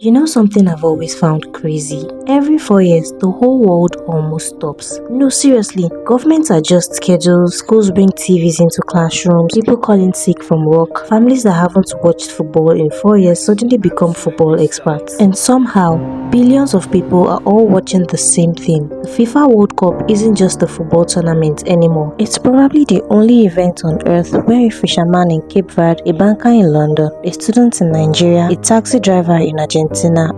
You know something I've always found crazy? Every 4 years, the whole world almost stops. No, seriously, governments adjust schedules, schools bring TVs into classrooms, people call in sick from work, families that haven't watched football in 4 years suddenly become football experts. And somehow, billions of people are all watching the same thing. The FIFA World Cup isn't just a football tournament anymore. It's probably the only event on earth where a fisherman in Cape Verde, a banker in London, a student in Nigeria, a taxi driver in Argentina,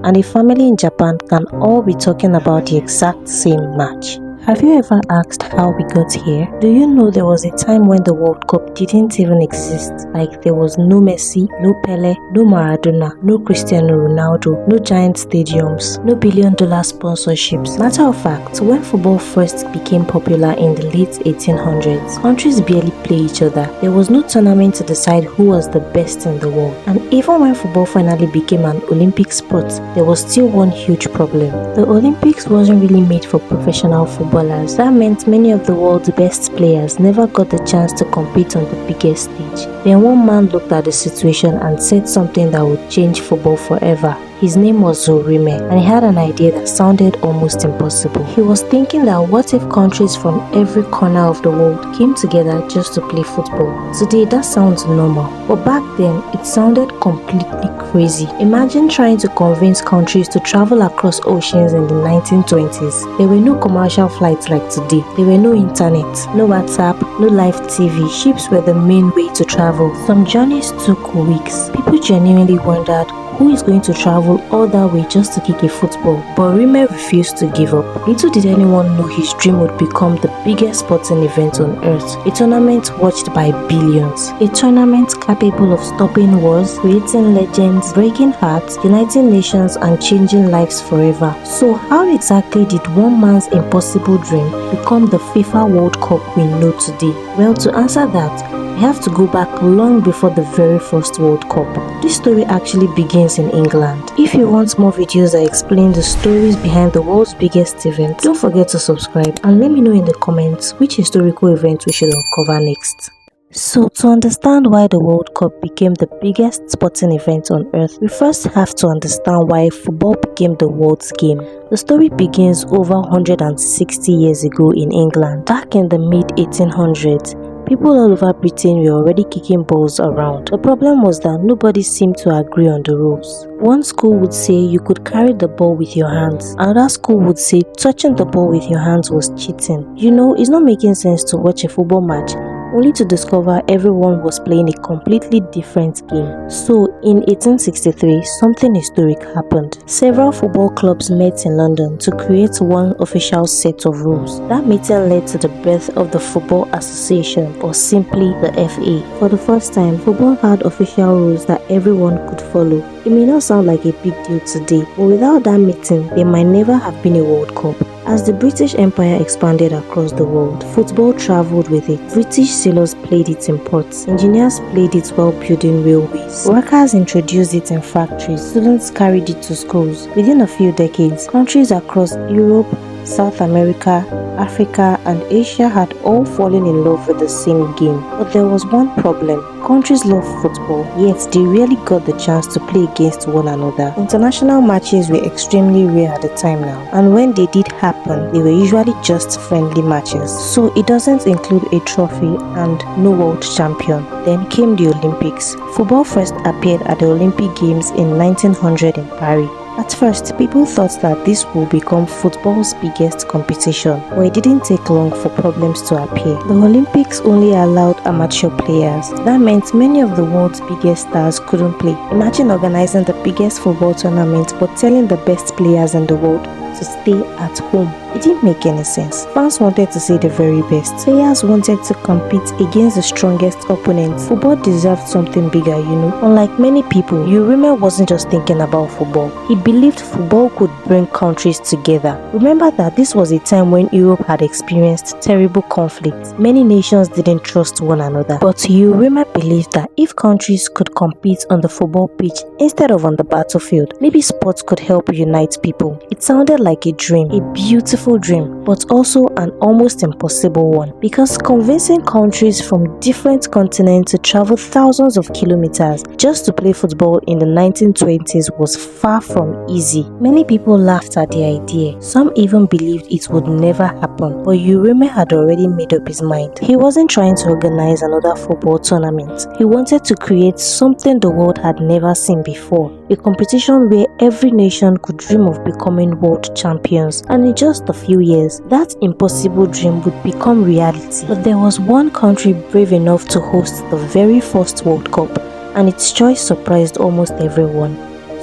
and a family in Japan can all be talking about the exact same match. Have you ever asked how we got here? Do you know there was a time when the World Cup didn't even exist? Like there was no Messi, no Pele, no Maradona, no Cristiano Ronaldo, no giant stadiums, no billion-dollar sponsorships. Matter of fact, when football first became popular in the late 1800s, countries barely play each other. There was no tournament to decide who was the best in the world. And even when football finally became an Olympic sport, there was still one huge problem. The Olympics wasn't really made for professional footballers. That meant many of the world's best players never got the chance to compete on the biggest stage. Then one man looked at the situation and said something that would change football forever. His name was Zorime, and he had an idea that sounded almost impossible. He was thinking that what if countries from every corner of the world came together just to play football? Today that sounds normal, but back then it sounded completely crazy. Imagine trying to convince countries to travel across oceans in the 1920s. There were no commercial flights like today. There were no internet, no WhatsApp, no live TV. Ships were the main way to travel. Some journeys took weeks. People genuinely wondered, who is going to travel all that way just to kick a football? But Rime refused to give up. Little did anyone know his dream would become the biggest sporting event on earth. A tournament watched by billions. A tournament capable of stopping wars, creating legends, breaking hearts, uniting nations, and changing lives forever. So how exactly did one man's impossible dream become the FIFA World Cup we know today? Well, to answer that, we have to go back long before the very first World Cup. This story actually begins in England. If you want more videos that explain the stories behind the world's biggest event, don't forget to subscribe and let me know in the comments which historical event we should uncover next. So, to understand why the World Cup became the biggest sporting event on earth, we first have to understand why football became the world's game. The story begins over 160 years ago in England. Back in the mid-1800s, people all over Britain were already kicking balls around. The problem was that nobody seemed to agree on the rules. One school would say you could carry the ball with your hands. Another school would say touching the ball with your hands was cheating. You know, it's not making sense to watch a football match only to discover everyone was playing a completely different game. So, in 1863, something historic happened. Several football clubs met in London to create one official set of rules. That meeting led to the birth of the Football Association, or simply the FA. For the first time, football had official rules that everyone could follow. It may not sound like a big deal today, but without that meeting, there might never have been a World Cup. As the British Empire expanded across the world, football traveled with it. British sailors played it in ports, engineers played it while building railways, workers introduced it in factories, students carried it to schools. Within a few decades, countries across Europe, South America, Africa, and Asia had all fallen in love with the same game. But there was one problem. Countries love football, yet they rarely got the chance to play against one another. International matches were extremely rare at the time now, and when they did happen, they were usually just friendly matches. So it doesn't include a trophy and no world champion. Then came the Olympics. Football first appeared at the Olympic Games in 1900 in Paris. At first, people thought that this would become football's biggest competition, but it didn't take long for problems to appear. The Olympics only allowed amateur players. That meant many of the world's biggest stars couldn't play. Imagine organizing the biggest football tournament but telling the best players in the world to stay at home. It didn't make any sense. Fans wanted to see the very best. Players wanted to compete against the strongest opponents. Football deserved something bigger, you know. Unlike many people, Urime wasn't just thinking about football. He believed football could bring countries together. Remember that this was a time when Europe had experienced terrible conflict. Many nations didn't trust one another. But Urime believed that if countries could compete on the football pitch instead of on the battlefield, maybe sports could help unite people. It sounded like a dream, a beautiful beautiful dream, but also an almost impossible one, because convincing countries from different continents to travel thousands of kilometers just to play football in the 1920s was far from easy. Many people laughed at the idea. Some even believed it would never happen, but Ureme had already made up his mind. He wasn't trying to organize another football tournament. He wanted to create something the world had never seen before, a competition where every nation could dream of becoming world champions, and in just a few years, that impossible dream would become reality. But there was one country brave enough to host the very first World Cup, and its choice surprised almost everyone.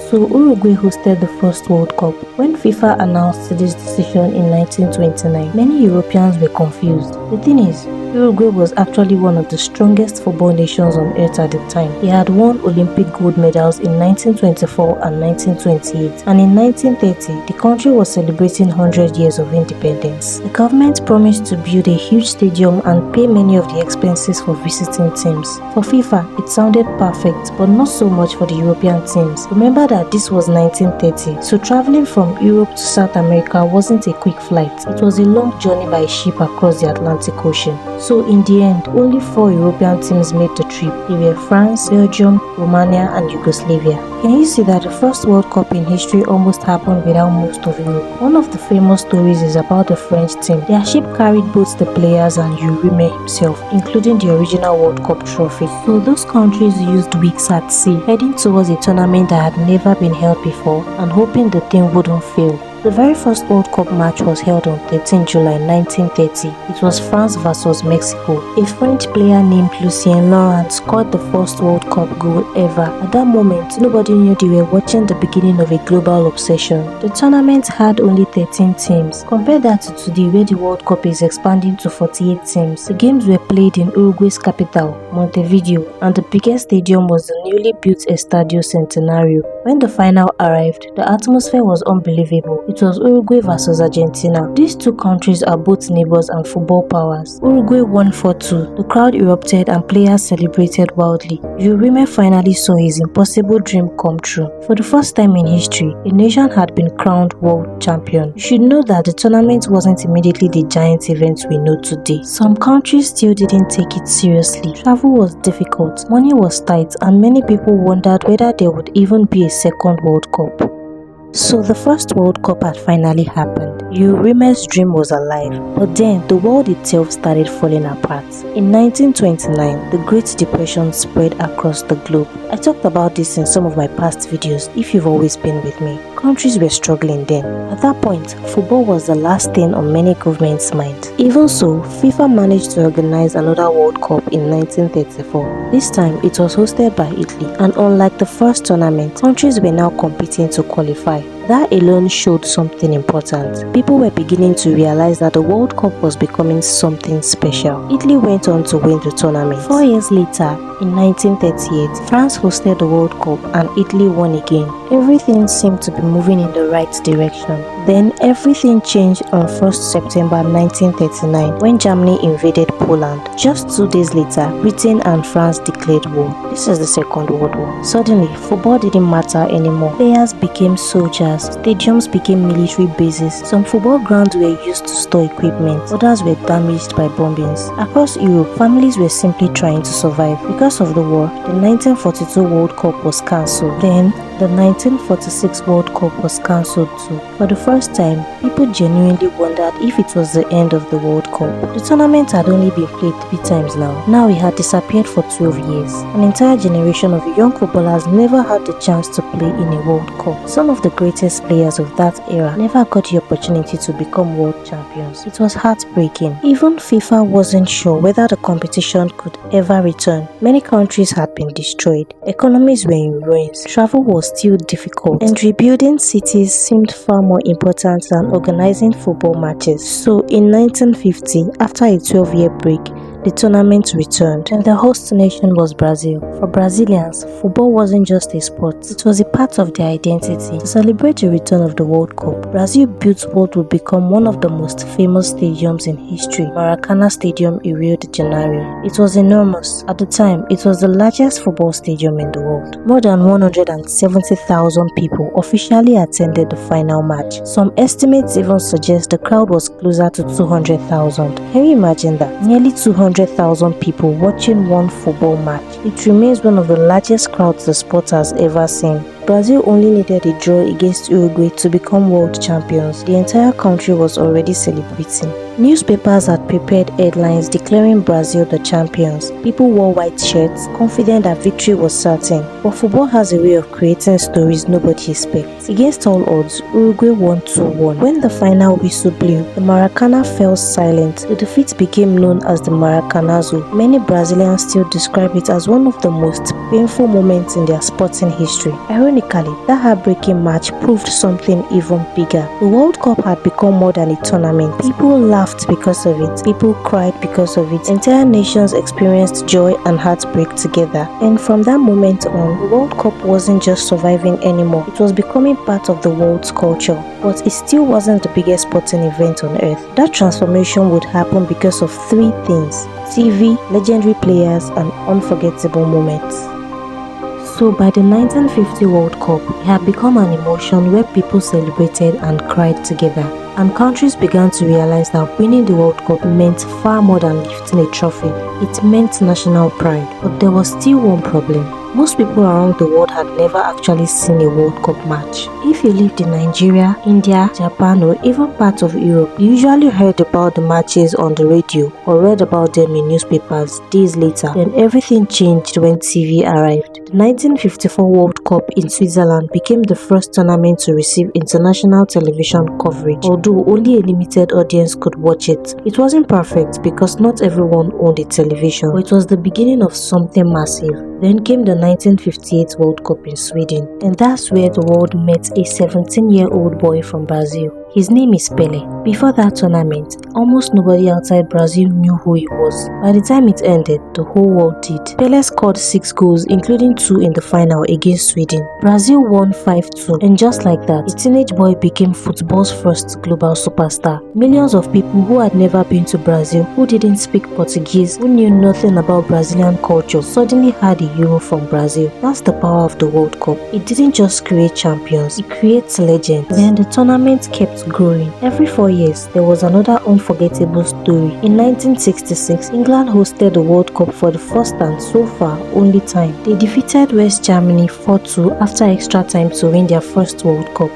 So Uruguay hosted the first World Cup. When FIFA announced this decision in 1929, many Europeans were confused. The thing is, Uruguay was actually one of the strongest football nations on earth at the time. It had won Olympic gold medals in 1924 and 1928, and in 1930, the country was celebrating 100 years of independence. The government promised to build a huge stadium and pay many of the expenses for visiting teams. For FIFA, it sounded perfect, but not so much for the European teams. Remember that this was 1930, so traveling from Europe to South America wasn't a quick flight. It was a long journey by ship across the Atlantic Ocean. So in the end, only 4 European teams made the trip. They were France, Belgium, Romania and Yugoslavia. Can you see that the first World Cup in history almost happened without most of Europe? One of the famous stories is about the French team. Their ship carried both the players and Ureme himself, including the original World Cup trophy. So those countries used weeks at sea, heading towards a tournament that had never been held before and hoping the team wouldn't fail. The very first World Cup match was held on 13 July 1930. It was France vs Mexico. A French player named Lucien Laurent scored the first World Cup goal ever. At that moment, nobody knew they were watching the beginning of a global obsession. The tournament had only 13 teams. Compare that to today, where the World Cup is expanding to 48 teams. The games were played in Uruguay's capital, Montevideo, and the biggest stadium was the newly built Estadio Centenario. When the final arrived, the atmosphere was unbelievable. It was Uruguay vs Argentina. These two countries are both neighbors and football powers. Uruguay won 4-2. The crowd erupted and players celebrated wildly. Ureme finally saw his impossible dream come true. For the first time in history, a nation had been crowned world champion. You should know that the tournament wasn't immediately the giant event we know today. Some countries still didn't take it seriously. Travel was difficult, money was tight, and many people wondered whether there would even be a second World Cup. So the first World Cup had finally happened. Ureme's dream was alive, but then the world itself started falling apart. In 1929, the Great Depression spread across the globe. I talked about this in some of my past videos if you've always been with me. Countries were struggling then. At that point, football was the last thing on many governments' mind. Even so, FIFA managed to organize another World Cup in 1934. This time, it was hosted by Italy, and unlike the first tournament, countries were now competing to qualify. That alone showed something important. People were beginning to realize that the World Cup was becoming something special. Italy went on to win the tournament. 4 years later, in 1938, France hosted the World Cup and Italy won again. Everything seemed to be moving in the right direction. Then everything changed on 1st September 1939 when Germany invaded Poland. Just 2 days later, Britain and France declared war. This is the Second World War. Suddenly, football didn't matter anymore. Players became soldiers. Stadiums became military bases. Some football grounds were used to store equipment. Others were damaged by bombings. Across Europe, families were simply trying to survive. Because of the war, the 1942 World Cup was cancelled. Then, the 1946 World Cup was cancelled too. For the first time, people genuinely wondered if it was the end of the World Cup. The tournament had only been played 3 times now. Now it had disappeared for 12 years. An entire generation of young footballers never had the chance to play in a World Cup. Some of the greatest players of that era never got the opportunity to become world champions. It was heartbreaking. Even FIFA wasn't sure whether the competition could ever return. Many countries had been destroyed. Economies were in ruins. Travel was still difficult, and rebuilding cities seemed far more important than organizing football matches. So in 1950, after a 12-year break, the tournament returned, and the host nation was Brazil. For Brazilians, football wasn't just a sport, it was a part of their identity. To celebrate the return of the World Cup, Brazil built what would become one of the most famous stadiums in history, Maracanã Stadium in Rio de Janeiro. It was enormous. At the time, it was the largest football stadium in the world. More than 170,000 people officially attended the final match. Some estimates even suggest the crowd was closer to 200,000. Can you imagine that? Nearly 200,000 people watching one football match. It remains one of the largest crowds the sport has ever seen. Brazil only needed a draw against Uruguay to become world champions. The entire country was already celebrating. Newspapers had prepared headlines declaring Brazil the champions. People wore white shirts, confident that victory was certain. But football has a way of creating stories nobody expects. Against all odds, Uruguay won 2-1. When the final whistle blew, the Maracanã fell silent. The defeat became known as the Maracanazo. Many Brazilians still describe it as one of the most painful moments in their sporting history. Ironically, that heartbreaking match proved something even bigger. The World Cup had become more than a tournament. People laughed because of it. People cried because of it. Entire nations experienced joy and heartbreak together. And from that moment on, the World Cup wasn't just surviving anymore. It was becoming part of the world's culture. But it still wasn't the biggest sporting event on earth. That transformation would happen because of three things: TV, legendary players, and unforgettable moments. So by the 1950 World Cup, it had become an emotion where people celebrated and cried together. And countries began to realize that winning the World Cup meant far more than lifting a trophy. It meant national pride. But there was still one problem. Most people around the world had never actually seen a World Cup match. If you lived in Nigeria, India, Japan, or even parts of Europe, you usually heard about the matches on the radio or read about them in newspapers days later. Then everything changed when TV arrived. The 1954 World Cup in Switzerland became the first tournament to receive international television coverage, although only a limited audience could watch it. It wasn't perfect because not everyone owned a television, but it was the beginning of something massive. Then came the 1958 World Cup in Sweden, and that's where the world met a 17-year-old boy from Brazil. His name is Pele. Before that tournament, almost nobody outside Brazil knew who he was. By the time it ended, the whole world did. Pele scored 6 goals, including 2 in the final against Sweden. Brazil won 5-2, and just like that, a teenage boy became football's first global superstar. Millions of people who had never been to Brazil, who didn't speak Portuguese, who knew nothing about Brazilian culture, suddenly had a hero from Brazil. That's the power of the World Cup. It didn't just create champions, it creates legends. Then the tournament kept growing. Every 4 years, there was another unforgettable story. In 1966, England hosted the World Cup for the first and so far only time. They defeated West Germany 4-2 after extra time to win their first World Cup.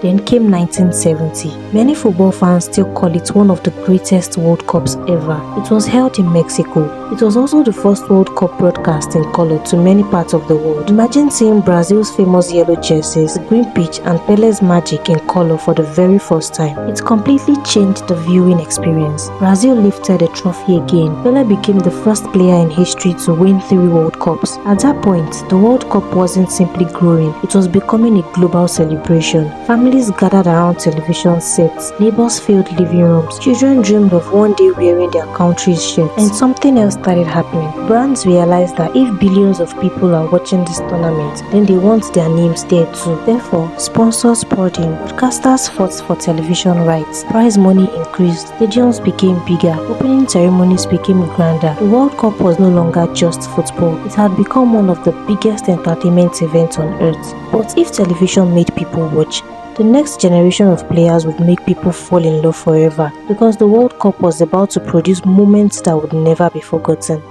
Then came 1970. Many football fans still call it one of the greatest World Cups ever. It was held in Mexico. It was also the first World Cup broadcast in color to many parts of the world. Imagine seeing Brazil's famous yellow jerseys, the green pitch, and Pele's magic in color for the very first time. It completely changed the viewing experience. Brazil lifted a trophy again. Pele became the first player in history to win 3 World Cups. At that point, the World Cup wasn't simply growing, it was becoming a global celebration. Families gathered around television sets, neighbors filled living rooms, children dreamed of one day wearing their country's shirts, and something else started happening. Brands realized that if billions of people are watching this tournament, then they want their names there too. Therefore, sponsors poured in, broadcasters fought for television rights, prize money increased, stadiums became bigger, opening ceremonies became grander. The World Cup was no longer just football, it had become one of the biggest entertainment events on earth. But if television made people watch, the next generation of players would make people fall in love forever, because the World Cup was about to produce moments that would never be forgotten.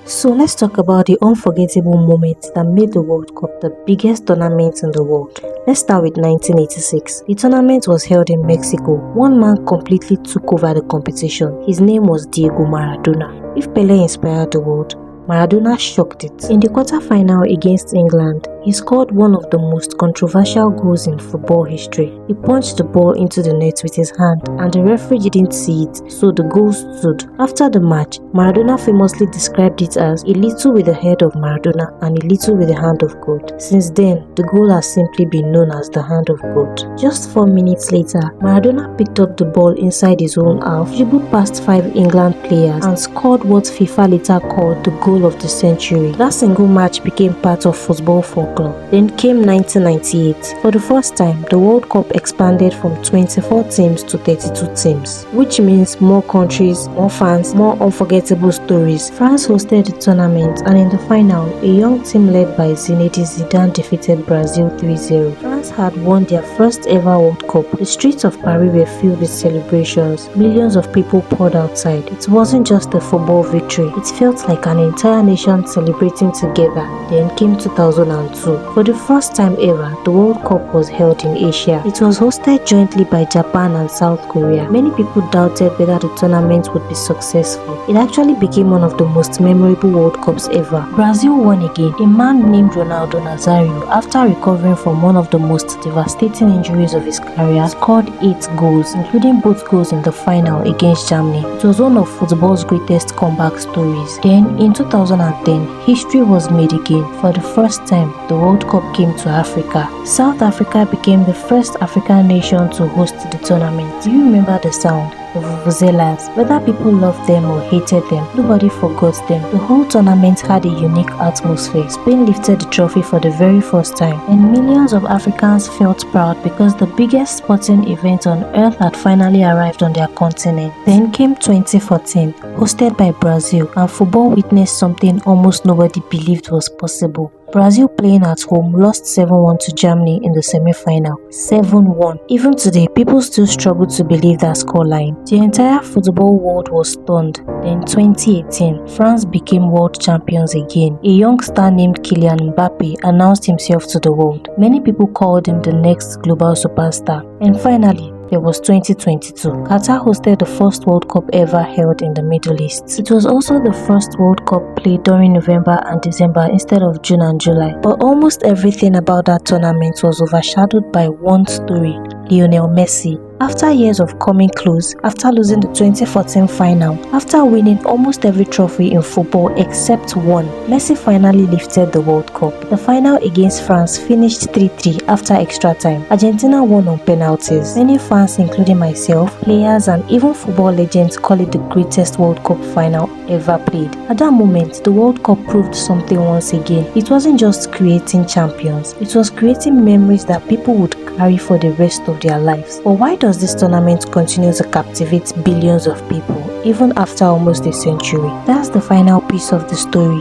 So let's talk about the unforgettable moments that made the World Cup the biggest tournament in the world. Let's start with 1986. The tournament was held in Mexico. One man completely took over the competition. His name was Diego Maradona. If Pele inspired the world, Maradona shocked it. In the quarter-final against England, he scored one of the most controversial goals in football history. He punched the ball into the net with his hand and the referee didn't see it, so the goal stood. After the match, Maradona famously described it as a little with the head of Maradona and a little with the hand of God. Since then, the goal has simply been known as the hand of God. Just 4 minutes later, Maradona picked up the ball inside his own half, dribbled past 5 England players and scored what FIFA later called the goal of the century. That single match became part of football folklore. Then came 1998. For the first time, the World Cup expanded from 24 teams to 32 teams, which means more countries, more fans, more unforgettable stories. France hosted the tournament and in the final, a young team led by Zinedine Zidane defeated Brazil 3-0. France had won their first ever World Cup. The streets of Paris were filled with celebrations. Millions of people poured outside. It wasn't just a football victory. It felt like an entire nation celebrating together. Then came 2002. For the first time ever, the World Cup was held in Asia. It was hosted jointly by Japan and South Korea. Many people doubted whether the tournament would be successful. It actually became one of the most memorable World Cups ever. Brazil won again. A man named Ronaldo Nazario, after recovering from one of the most devastating injuries of his career, scored 8 goals, including both goals in the final against Germany. It was one of football's greatest comeback stories. Then, in 2010, history was made again. For the first time, the World Cup came to Africa. South Africa became the first African nation to host the tournament. Do you remember the sound? The vuvuzelas. Whether people loved them or hated them, nobody forgot them. The whole tournament had a unique atmosphere. Spain lifted the trophy for the very first time, and millions of Africans felt proud because the biggest sporting event on earth had finally arrived on their continent. Then came 2014, hosted by Brazil, and football witnessed something almost nobody believed was possible. Brazil, playing at home, lost 7-1 to Germany in the semi-final. 7-1. Even today, people still struggle to believe that scoreline. The entire football world was stunned. Then 2018, France became world champions again. A young star named Kylian Mbappe announced himself to the world. Many people called him the next global superstar. And finally, there was 2022. Qatar hosted the first World Cup ever held in the Middle East. It was also the first World Cup played during November and December instead of June and July. But almost everything about that tournament was overshadowed by one story: Lionel Messi. After years of coming close, after losing the 2014 final, after winning almost every trophy in football except one, Messi finally lifted the World Cup. The final against France finished 3-3 after extra time. Argentina won on penalties. Many fans, including myself, players and even football legends, call it the greatest World Cup final ever played. At that moment, the World Cup proved something once again. It wasn't just creating champions, it was creating memories that people would carry for the rest of their lives. But why does this tournament continue to captivate billions of people, even after almost a century? That's the final piece of the story.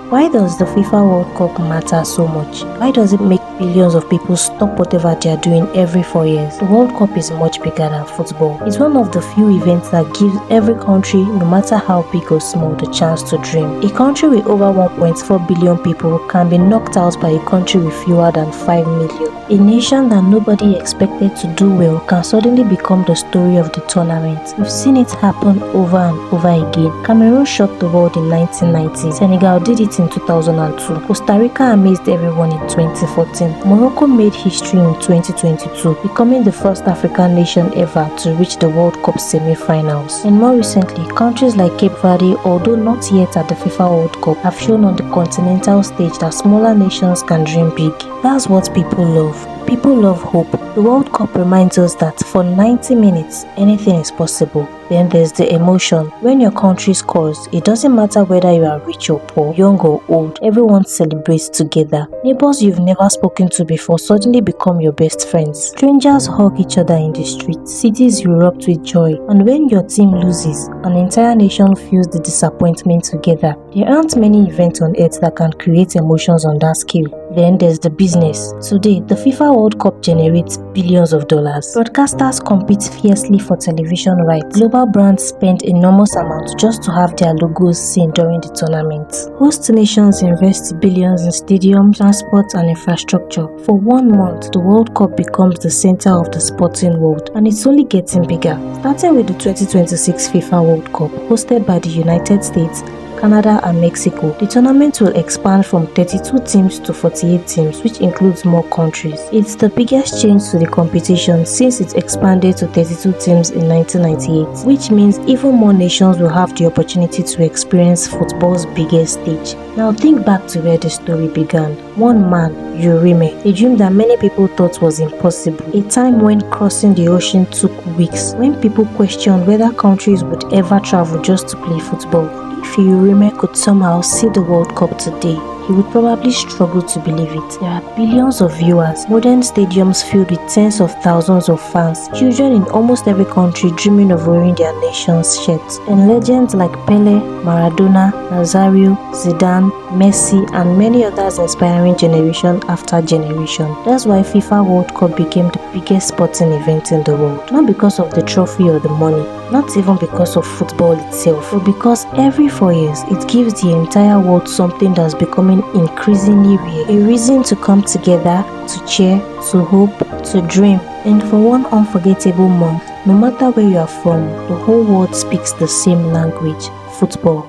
Why does the FIFA World Cup matter so much? Why does it make billions of people stop whatever they are doing every 4 years? The World Cup is much bigger than football. It's one of the few events that gives every country, no matter how big or small, the chance to dream. A country with over 1.4 billion people can be knocked out by a country with fewer than 5 million. A nation that nobody expected to do well can suddenly become the story of the tournament. We've seen it happen over and over again. Cameroon shocked the world in 1990. Senegal did it in 2002. Costa Rica amazed everyone in 2014. Morocco made history in 2022, becoming the first African nation ever to reach the World Cup semi-finals. And more recently, countries like Cape Verde, although not yet at the FIFA World Cup, have shown on the continental stage that smaller nations can dream big. That's what people love. People love hope. The World Cup reminds us that for 90 minutes, anything is possible. Then there's the emotion. When your country scores, it doesn't matter whether you are rich or poor, young or old, everyone celebrates together. Neighbors you've never spoken to before suddenly become your best friends. Strangers hug each other in the streets. Cities erupt with joy. And when your team loses, an entire nation feels the disappointment together. There aren't many events on earth that can create emotions on that scale. Then there's the business. Today, the FIFA World Cup generates billions of dollars. Broadcasters compete fiercely for television rights. Global brands spend enormous amounts just to have their logos seen during the tournament. Host nations invest billions in stadiums, transport, and infrastructure. For 1 month, the World Cup becomes the center of the sporting world, and it's only getting bigger. Starting with the 2026 FIFA World Cup, hosted by the United States, Canada and Mexico. The tournament will expand from 32 teams to 48 teams, which includes more countries. It's the biggest change to the competition since it expanded to 32 teams in 1998, which means even more nations will have the opportunity to experience football's biggest stage. Now think back to where the story began. One man, Urime, a dream that many people thought was impossible. A time when crossing the ocean took weeks, when people questioned whether countries would ever travel just to play football. If Urime could somehow see the World Cup today, he would probably struggle to believe it. There are billions of viewers, modern stadiums filled with tens of thousands of fans, children in almost every country dreaming of wearing their nation's shirts, and legends like Pele, Maradona, Nazario, Zidane, Messi, and many others inspiring generation after generation. That's why FIFA World Cup became the biggest sporting event in the world. Not because of the trophy or the money, not even because of football itself, but because every 4 years it gives the entire world something that's becoming increasingly rare. A reason to come together, to cheer, to hope, to dream. And for one unforgettable month, no matter where you are from, the whole world speaks the same language: football.